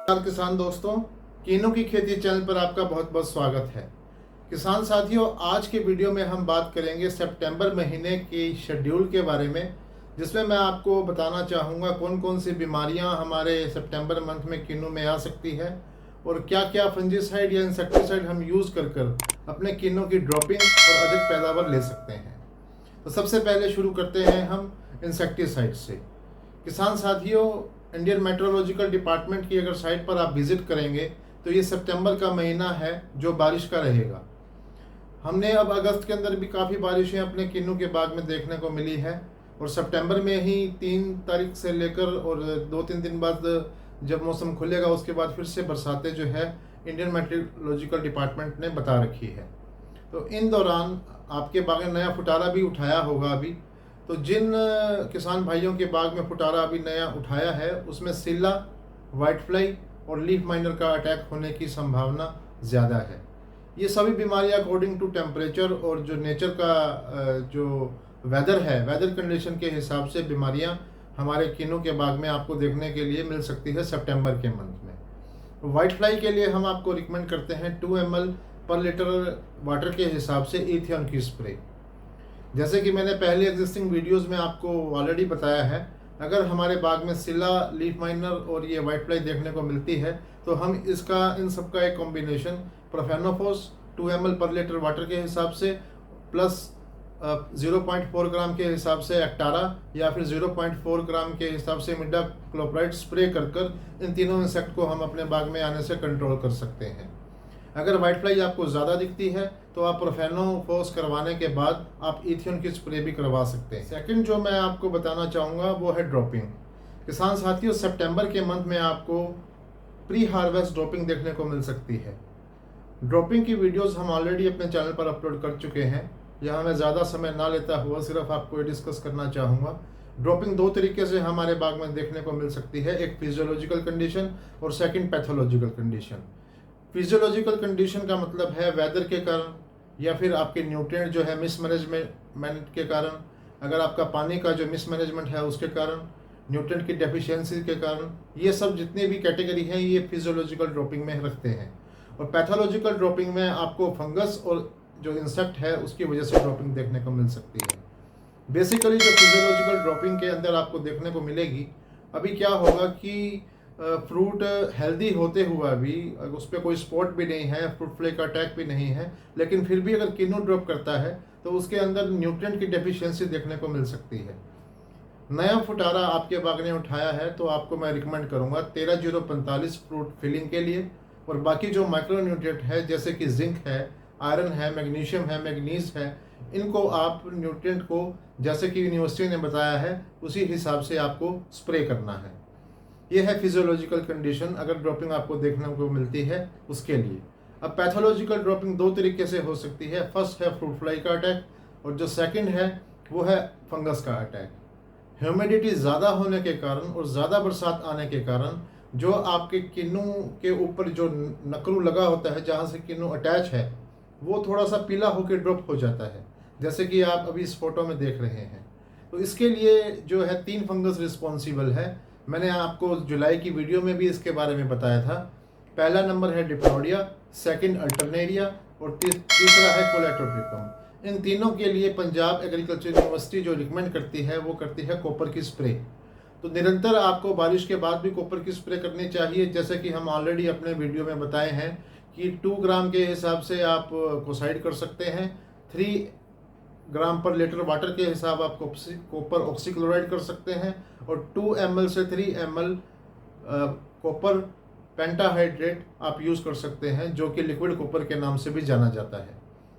किसान दोस्तों, कीनों की खेती चैनल पर आपका बहुत बहुत स्वागत है। किसान साथियों, आज के वीडियो में हम बात करेंगे सितंबर महीने की शेड्यूल के बारे में, जिसमें मैं आपको बताना चाहूँगा कौन कौन सी बीमारियां हमारे सितंबर मंथ में कीनों में आ सकती है और क्या क्या फंजीसाइड या इंसेक्टिसाइड हम यूज़ कर अपने कीनों की ड्रॉपिंग और अधिक पैदावार ले सकते हैं। तो सबसे पहले शुरू करते हैं हम इंसेक्टिसाइड से। किसान साथियों, इंडियन मेट्रोलॉजिकल डिपार्टमेंट की अगर साइट पर आप विजिट करेंगे तो ये सितंबर का महीना है जो बारिश का रहेगा। हमने अब अगस्त के अंदर भी काफ़ी बारिशें अपने किन्नू के बाग में देखने को मिली है और सितंबर में ही 3 तारीख से लेकर और 2-3 दिन बाद जब मौसम खुलेगा उसके बाद फिर से बरसातें जो है इंडियन मेट्रोलॉजिकल डिपार्टमेंट ने बता रखी है। तो इन दौरान आपके बाग में नया फुटारा भी उठाया होगा अभी। तो जिन किसान भाइयों के बाग में फुटारा अभी नया उठाया है उसमें सिल्ला, वाइट फ्लाई और लीफ माइनर का अटैक होने की संभावना ज़्यादा है। ये सभी बीमारियां अकॉर्डिंग टू टेम्परेचर और जो नेचर का जो वेदर है, वेदर कंडीशन के हिसाब से बीमारियां हमारे किन्नू के बाग में आपको देखने के लिए मिल सकती है सितंबर के मंथ में। वाइट फ्लाई के लिए हम आपको रिकमेंड करते हैं 2 ml पर लीटर वाटर के हिसाब से इथियन की स्प्रे। जैसे कि मैंने पहले एग्जिस्टिंग वीडियोस में आपको ऑलरेडी बताया है, अगर हमारे बाग में सिला, लीफ माइनर और ये वाइट फ्लाई देखने को मिलती है तो हम इन सब का एक कॉम्बिनेशन प्रोफेनोफोस 2 ml पर लीटर वाटर के हिसाब से प्लस 0.4 ग्राम के हिसाब से एक्टारा या फिर 0.4 ग्राम के हिसाब से मिडाक्लोप्राइड स्प्रे कर इन तीनों इंसेक्ट को हम अपने बाग में आने से कंट्रोल कर सकते हैं। अगर वाइट फ्लाई आपको ज़्यादा दिखती है तो आप प्रोफेनोफोस करवाने के बाद आप इथियन की स्प्रे भी करवा सकते हैं। सेकंड जो मैं आपको बताना चाहूँगा वो है ड्रॉपिंग। किसान साथियों, सितंबर के मंथ में आपको प्री हार्वेस्ट ड्रॉपिंग देखने को मिल सकती है। ड्रॉपिंग की वीडियोस हम ऑलरेडी अपने चैनल पर अपलोड कर चुके हैं। यहाँ मैं ज़्यादा समय ना लेता हुआ सिर्फ आपको ये डिस्कस करना चाहूँगा। ड्रॉपिंग 2 तरीके से हमारे बाग में देखने को मिल सकती है, एक फिजियोलॉजिकल कंडीशन और second pathological condition. Physiological condition का मतलब है वेदर के कारण या फिर आपके न्यूट्रिएंट जो है मिसमैनेजमेंट के कारण, अगर आपका पानी का जो मिसमैनेजमेंट है उसके कारण, न्यूट्रिएंट की डेफिशिएंसी के कारण, ये सब जितनी भी कैटेगरी हैं ये फिजियोलॉजिकल ड्रॉपिंग में रखते हैं। और पैथोलॉजिकल ड्रॉपिंग में आपको फंगस और जो इंसेक्ट है उसकी वजह से ड्रॉपिंग देखने को मिल सकती है। बेसिकली जो फिजियोलॉजिकल ड्रॉपिंग के अंदर आपको देखने को मिलेगी, अभी क्या होगा कि फ्रूट हेल्दी होते हुआ भी उस पर कोई स्पॉट भी नहीं है, फ्रूट फ्लाई का अटैक भी नहीं है, लेकिन फिर भी अगर किन्नू ड्रॉप करता है तो उसके अंदर न्यूट्रिएंट की डेफिशिएंसी देखने को मिल सकती है। नया फुटारा आपके बाग ने उठाया है तो आपको मैं रिकमेंड करूंगा 13-0-45 फ्रूट फिलिंग के लिए। और बाकी जो माइक्रो न्यूट्रिएंट है जैसे कि जिंक है, आयरन है, मैग्नीशियम है, मैग्नीज है, इनको आप न्यूट्रिएंट को जैसे कि यूनिवर्सिटी ने बताया है उसी हिसाब से आपको स्प्रे करना है। यह है फिजियोलॉजिकल कंडीशन अगर ड्रॉपिंग आपको देखने को मिलती है उसके लिए। अब पैथोलॉजिकल ड्रॉपिंग 2 तरीके से हो सकती है। फर्स्ट है फ्रूट फ्लाई का अटैक और जो सेकंड है वो है फंगस का अटैक। ह्यूमिडिटी ज़्यादा होने के कारण और ज़्यादा बरसात आने के कारण जो आपके किन्नू के ऊपर जो नकरू लगा होता है, जहाँ से किन्नू अटैच है, वो थोड़ा सा पीला होकर ड्रॉप हो जाता है, जैसे कि आप अभी इस फोटो में देख रहे हैं। तो इसके लिए जो है 3 फंगस रिस्पॉन्सिबल है। मैंने आपको जुलाई की वीडियो में भी इसके बारे में बताया था। पहला नंबर है डिप्लोडिया, सेकंड अल्टरनेरिया और तीसरा है कोलेटोट्रिकम। इन तीनों के लिए पंजाब एग्रीकल्चर यूनिवर्सिटी जो रिकमेंड करती है वो करती है कॉपर की स्प्रे। तो निरंतर आपको बारिश के बाद भी कॉपर की स्प्रे करनी चाहिए, जैसे कि हम ऑलरेडी अपने वीडियो में बताए हैं कि 2 ग्राम के हिसाब से आप कोसाइड कर सकते हैं, 3 ग्राम पर लीटर वाटर के हिसाब आप कॉपर ऑक्सीक्लोराइड कर सकते हैं और 2 ml से 3 ml कॉपर पेंटाहाइड्रेट आप यूज़ कर सकते हैं, जो कि लिक्विड कॉपर के नाम से भी जाना जाता है।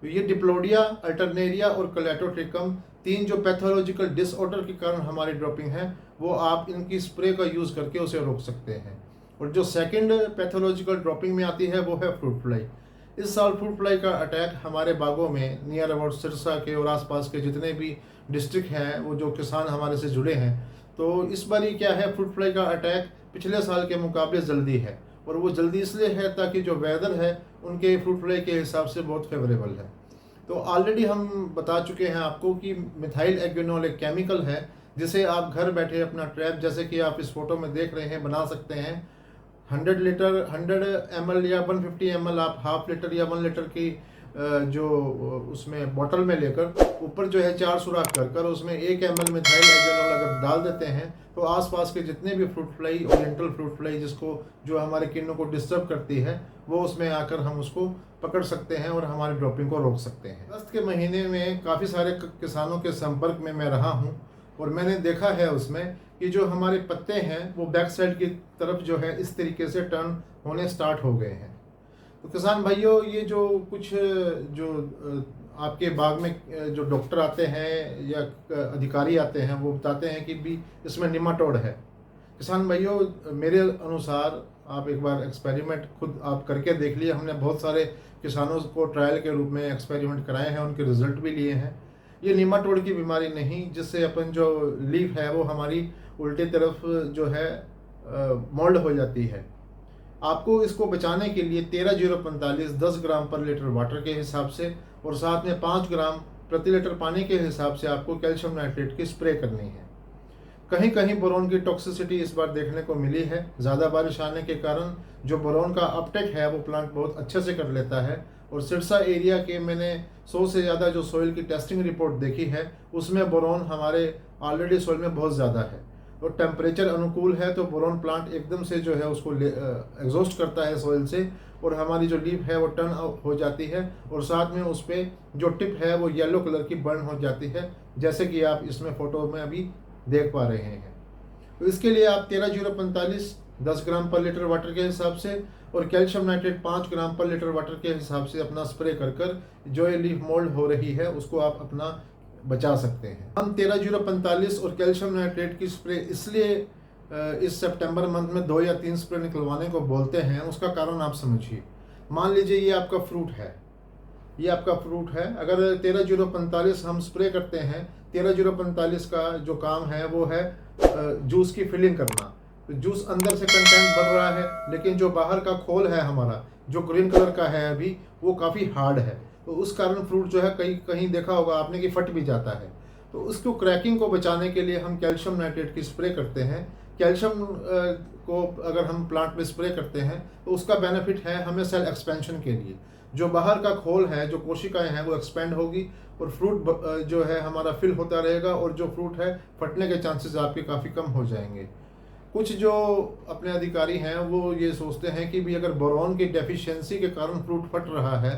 तो ये डिप्लोडिया, अल्टरनेरिया और कोलेटोट्रिकम 3 जो पैथोलॉजिकल डिसऑर्डर के कारण हमारी ड्रॉपिंग है वो आप इनकी स्प्रे का यूज़ करके उसे रोक सकते हैं। और जो सेकंड पैथोलॉजिकल ड्रॉपिंग में आती है वो है फ्रूट फ्लाई। इस साल फ्रूट फ्लाई का अटैक हमारे बागों में नियर अबाउट सिरसा के और आसपास के जितने भी डिस्ट्रिक्ट हैं वो जो किसान हमारे से जुड़े हैं, तो इस बार क्या है, फ्रूट फ्लाई का अटैक पिछले साल के मुकाबले जल्दी है। और वो जल्दी इसलिए है ताकि जो वेदर है उनके फ्रूट फ्लाई के हिसाब से बहुत फेवरेबल है। तो ऑलरेडी हम बता चुके हैं आपको कि मिथाइल एग्वेनॉल एक केमिकल है जिसे आप घर बैठे अपना ट्रैप, जैसे कि आप इस फोटो में देख रहे हैं, बना सकते हैं। 100 लीटर 100 ml या 150 ml आप हाफ लीटर या 1 लीटर की जो उसमें बॉटल में लेकर ऊपर जो है 4 सुराख कर कर उसमें 1 ml मिथाइल एथेनॉल अगर डाल देते हैं तो आसपास के जितने भी fruit fly, oriental fruit fly जिसको जो हमारे किन्नों को डिस्टर्ब करती है, वो उसमें आकर हम उसको पकड़ सकते हैं और हमारी ड्रॉपिंग को रोक सकते हैं। अगस्त के महीने में काफ़ी सारे किसानों के संपर्क में मैं रहा हूँ और मैंने देखा है उसमें कि जो हमारे पत्ते हैं वो बैक साइड की तरफ जो है इस तरीके से टर्न होने स्टार्ट हो गए हैं। तो किसान भाइयों, ये जो कुछ जो आपके बाग में जो डॉक्टर आते हैं या अधिकारी आते हैं वो बताते हैं कि भी इसमें निमाटोड है। किसान भाइयों, मेरे अनुसार आप एक बार एक्सपेरिमेंट खुद आप करके देख लिए। हमने बहुत सारे किसानों को ट्रायल के रूप में एक्सपेरिमेंट कराए हैं, उनके रिजल्ट भी लिए हैं। ये निमाटोड की बीमारी नहीं, जिससे अपन जो लीफ है वो हमारी उल्टी तरफ जो है मोल्ड हो जाती है। आपको इसको बचाने के लिए 13-0-45 10 ग्राम पर लीटर वाटर के हिसाब से और साथ में 5 ग्राम प्रति लीटर पानी के हिसाब से आपको कैल्शियम नाइट्रेट की स्प्रे करनी है। कहीं कहीं बोरोन की टॉक्सिसिटी इस बार देखने को मिली है। ज़्यादा बारिश आने के कारण जो बोरोन का अपटेक है वो प्लांट बहुत अच्छे से कर लेता है और सिरसा एरिया के मैंने 100 से ज़्यादा जो सॉइल की टेस्टिंग रिपोर्ट देखी है उसमें बोरोन हमारे ऑलरेडी सॉइल में बहुत ज़्यादा है और टेम्परेचर अनुकूल है तो बोरोन प्लांट एकदम से जो है उसको एग्जॉस्ट करता है सॉइल से और हमारी जो लीफ है वो टर्न हो जाती है और साथ में उस पर जो टिप है वो येलो कलर की बर्न हो जाती है, जैसे कि आप इसमें फ़ोटो में अभी देख पा रहे हैं। तो इसके लिए आप 13-0-45 10 ग्राम पर लीटर वाटर के हिसाब से और कैल्शियम नाइट्रेट 5 ग्राम पर लीटर वाटर के हिसाब से अपना स्प्रे कर कर जो ये लीफ मोल्ड हो रही है उसको आप अपना बचा सकते हैं। हम 13-0-45 और कैल्शियम नाइट्रेट की स्प्रे इसलिए इस सितंबर मंथ में 2 या 3 स्प्रे निकलवाने को बोलते हैं। उसका कारण आप समझिए। मान लीजिए ये आपका फ्रूट है, ये आपका फ्रूट है। अगर 13-0-45 हम स्प्रे करते हैं, 13-0-45 का जो काम है वो है जूस की फिलिंग करना। तो जूस अंदर से कंटेंट बढ़ रहा है लेकिन जो बाहर का खोल है हमारा जो ग्रीन कलर का है अभी वो काफ़ी हार्ड है, तो उस कारण फ्रूट जो है कहीं कहीं देखा होगा आपने कि फट भी जाता है। तो उसको क्रैकिंग को बचाने के लिए हम कैल्शियम नाइट्रेट की स्प्रे करते हैं। कैल्शियम को अगर हम प्लांट में स्प्रे करते हैं तो उसका बेनिफिट है हमें सेल एक्सपेंशन के लिए। जो बाहर का खोल है, जो कोशिकाएं हैं वो एक्सपेंड होगी और फ्रूट जो है हमारा फिल होता रहेगा और जो फ्रूट है फटने के चांसेस आपके काफ़ी कम हो जाएंगे। कुछ जो अपने अधिकारी हैं वो ये सोचते हैं कि भी अगर बोरोन की डेफिशिएंसी के कारण फ्रूट फट रहा है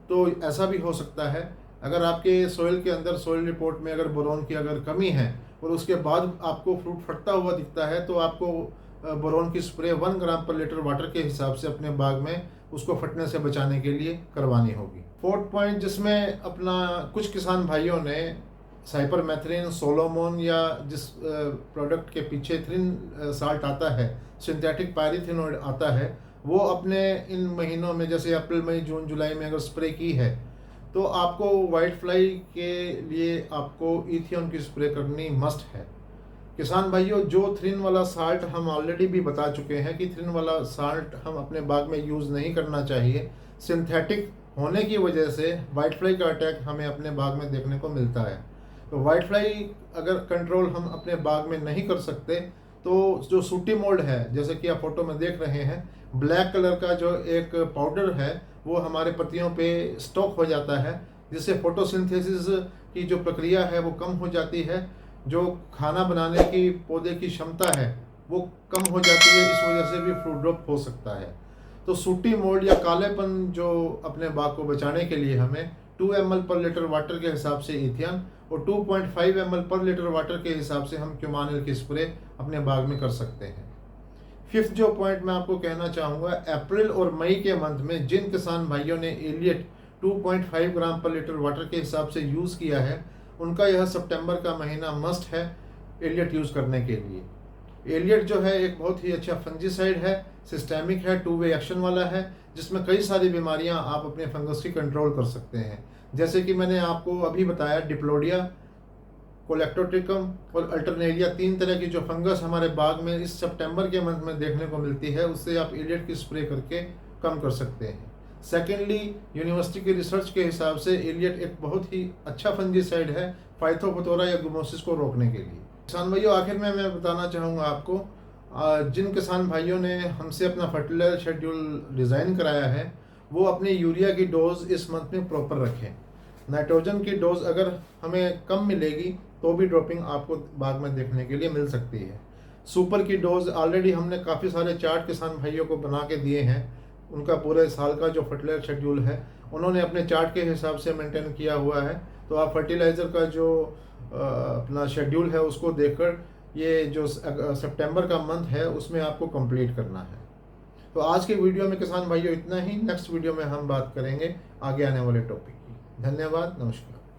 तो ऐसा भी हो सकता है। अगर आपके सॉइल के अंदर सॉइल रिपोर्ट में अगर बोरोन की अगर कमी है और उसके बाद आपको फ्रूट फटता हुआ दिखता है तो आपको बोरोन की स्प्रे 1 ग्राम पर लीटर वाटर के हिसाब से अपने बाग में उसको फटने से बचाने के लिए करवानी होगी। 4th पॉइंट जिसमें अपना कुछ किसान भाइयों ने साइपरमेथ्रिन, सोलोमोन या जिस प्रोडक्ट के पीछे थ्रिन साल्ट आता है, सिंथेटिक पायरीथिनोइड आता है, वो अपने इन महीनों में जैसे अप्रैल, मई, जून, जुलाई में अगर स्प्रे की है तो आपको वाइट फ्लाई के लिए आपको इथियन की स्प्रे करनी मस्ट है। किसान भाइयों, जो थ्रिन वाला साल्ट हम ऑलरेडी भी बता चुके हैं कि थ्रिन वाला साल्ट हम अपने बाग में यूज़ नहीं करना चाहिए। सिंथेटिक होने की वजह से वाइट फ्लाई का अटैक हमें अपने बाग में देखने को मिलता है। तो वाइट फ्लाई अगर कंट्रोल हम अपने बाग में नहीं कर सकते तो जो सूटी मोल्ड है, जैसे कि आप फोटो में देख रहे हैं, ब्लैक कलर का जो एक पाउडर है वो हमारे पत्तियों पे स्टॉक हो जाता है, जिससे फोटोसिंथेसिस की जो प्रक्रिया है वो कम हो जाती है। जो खाना बनाने की पौधे की क्षमता है वो कम हो जाती है, इस वजह से भी फ्रूट ड्रॉप हो सकता है। तो सूटी मोल्ड या कालेपन जो अपने बाग को बचाने के लिए हमें 2 ml पर लीटर वाटर के हिसाब से इथियन और 2.5 ml पर लीटर वाटर के हिसाब से हम क्यूमानिल की स्प्रे अपने बाग में कर सकते हैं। 5th जो पॉइंट मैं आपको कहना चाहूँगा, अप्रैल और मई के मंथ में जिन किसान भाइयों ने एलियट 2.5 ग्राम पर लीटर वाटर के हिसाब से यूज़ किया है उनका यह सितंबर का महीना मस्ट है एलियट यूज़ करने के लिए। एलियट जो है एक बहुत ही अच्छा फंजीसाइड है, सिस्टेमिक है, 2 वे एक्शन वाला है, जिसमें कई सारी बीमारियां आप अपने फंगस की कंट्रोल कर सकते हैं। जैसे कि मैंने आपको अभी बताया, डिप्लोडिया, कोलेक्टोट्रिकम और अल्टरनेरिया, 3 तरह की जो फंगस हमारे बाग में इस सितंबर के मंथ में देखने को मिलती है, उससे आप एलियट की स्प्रे करके कम कर सकते हैं। सेकेंडली, यूनिवर्सिटी की रिसर्च के हिसाब से एलियट एक बहुत ही अच्छा फंजीसाइड है फाइथोफथोरा या गुमोसिस को रोकने के लिए। किसान भाइयों, आखिर में मैं बताना चाहूँगा आपको, जिन किसान भाइयों ने हमसे अपना फर्टिलाइजर शेड्यूल डिज़ाइन कराया है वो अपनी यूरिया की डोज इस मंथ में प्रॉपर रखें। नाइट्रोजन की डोज अगर हमें कम मिलेगी तो भी ड्रॉपिंग आपको बाग में देखने के लिए मिल सकती है। सुपर की डोज ऑलरेडी हमने काफ़ी सारे चार्ट किसान भाइयों को बना के दिए हैं। उनका पूरे साल का जो फर्टिलाइजर शेड्यूल है उन्होंने अपने चार्ट के हिसाब से मेंटेन किया हुआ है। तो आप फर्टिलाइज़र का जो अपना शेड्यूल है उसको देखकर ये जो सितंबर का मंथ है उसमें आपको कंप्लीट करना है। तो आज के वीडियो में किसान भाइयों इतना ही। नेक्स्ट वीडियो में हम बात करेंगे आगे आने वाले टॉपिक की। धन्यवाद, नमस्कार।